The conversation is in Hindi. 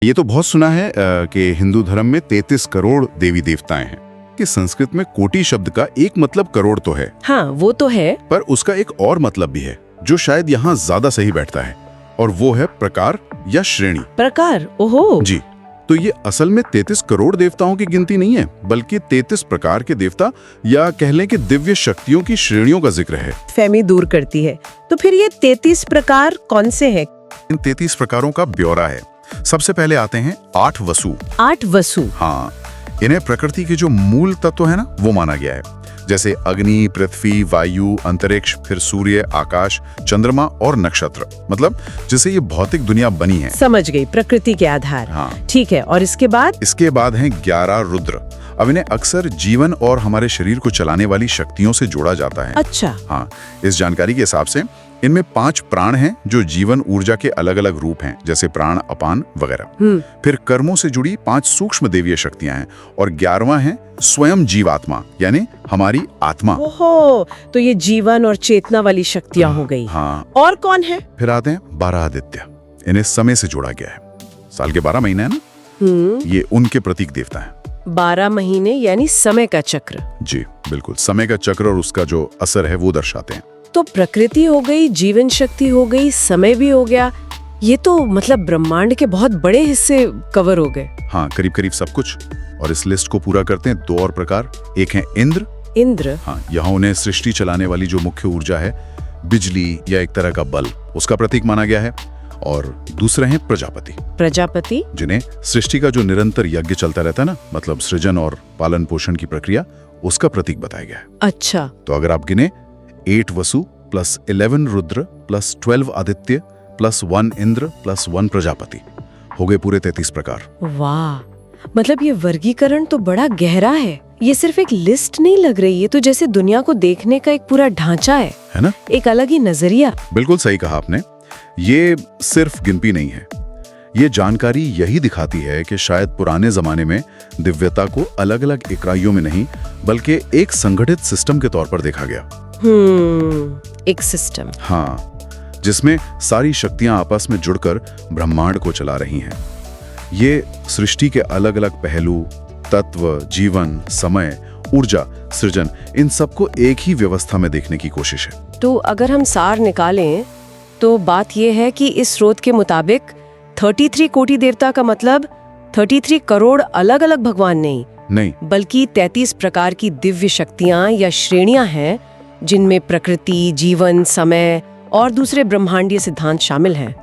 ये तो बहुत सुना है कि हिंदू धर्म में 33 करोड़ देवी देवताएं हैं। कि संस्कृत में कोटि शब्द का एक मतलब करोड़ तो है। हाँ, वो तो है। पर उसका एक और मतलब भी है जो शायद यहाँ ज्यादा सही बैठता है, और वो है प्रकार या श्रेणी। प्रकार? ओहो जी, तो ये असल में 33 करोड़ देवताओं की गिनती नहीं है, बल्कि 33 प्रकार के देवता या कह लें कि दिव्य शक्तियों की श्रेणियों का जिक्र है। फहमी दूर करती है। तो फिर ये 33 प्रकार कौन से हैं? इन 33 प्रकारों का ब्यौरा है। सबसे पहले आते हैं 8 वसु। 8 वसु? हाँ, इन्हें प्रकृति के जो मूल तत्व है ना, वो माना गया है। जैसे अग्नि, पृथ्वी, वायु, अंतरिक्ष, फिर सूर्य, आकाश, चंद्रमा और नक्षत्र। मतलब जिसे ये भौतिक दुनिया बनी है। समझ गई, प्रकृति के आधार। हाँ। ठीक है, और इसके बाद? इसके बाद हैं 11 रुद्र। अब इन्हें अक्सर जीवन और हमारे शरीर को चलाने वाली शक्तियों से जोड़ा जाता है। अच्छा। हाँ, इस जानकारी के हिसाब से इनमें 5 प्राण हैं जो जीवन ऊर्जा के अलग अलग रूप हैं, जैसे प्राण, अपान वगैरह। फिर कर्मों से जुड़ी 5 सूक्ष्म देवीय शक्तियां हैं, और 11वां है स्वयं जीवात्मा, यानी हमारी आत्मा। ओहो, तो ये जीवन और चेतना वाली शक्तियां हो गई। हाँ। और कौन है? फिर आते हैं 12 आदित्य। इन्हें समय से जोड़ा गया है। साल के 12 महीने है ना, ये उनके प्रतीक देवता है। 12 महीने यानी समय का चक्र। जी बिल्कुल, समय का चक्र और उसका जो असर है वो दर्शाते हैं। तो प्रकृति हो गई, जीवन शक्ति हो गई, समय भी हो गया। ये तो मतलब ब्रह्मांड के बहुत बड़े हिस्से कवर हो गए। हाँ, करीब करीब सब कुछ। और इस लिस्ट को पूरा करते हैं 2 और प्रकार। एक है इंद्र। इंद्र? हाँ, यहाँ उन्हें सृष्टि चलाने वाली जो मुख्य ऊर्जा है, बिजली या एक तरह का बल, उसका प्रतीक माना गया है। और दूसरे हैं प्रजापति। प्रजापति? जिन्हें सृष्टि का जो निरंतर यज्ञ चलता रहता है ना, मतलब सृजन और पालन पोषण की प्रक्रिया, उसका प्रतीक बताया गया है। अच्छा। तो अगर आप गिने 8 Vasu plus 11 Rudra plus 12 Aditya plus 1 Indra plus 1 Prajapati, हो गए पूरे 33 प्रकार। वाह, मतलब ये वर्गीकरण तो बड़ा गहरा है। ये सिर्फ एक लिस्ट नहीं लग रही है, तो जैसे दुनिया को देखने का एक पूरा ढांचा है ना? एक अलग ही नजरिया। बिल्कुल सही कहा आपने। ये सिर्फ गिनती नहीं है, ये जानकारी यही दिखाती है कि शायद पुराने जमाने में दिव्यता को अलग अलग इकाइयों में नहीं, बल्कि एक संगठित सिस्टम के तौर पर देखा गया। एक सिस्टम। हाँ, जिसमें सारी शक्तियां आपस में जुड़कर ब्रह्मांड को चला रही हैं। ये सृष्टि के अलग अलग पहलू, तत्व, जीवन, समय, ऊर्जा, सृजन, इन सबको एक ही व्यवस्था में देखने की कोशिश है। तो अगर हम सार निकालें तो बात यह है कि इस स्रोत के मुताबिक 33 कोटि देवता का मतलब 33 करोड़ अलग अलग भगवान नहीं, बल्कि 33 प्रकार की दिव्य शक्तियां या श्रेणियां हैं, जिनमें प्रकृति, जीवन, समय और दूसरे ब्रह्मांडीय सिद्धांत शामिल हैं।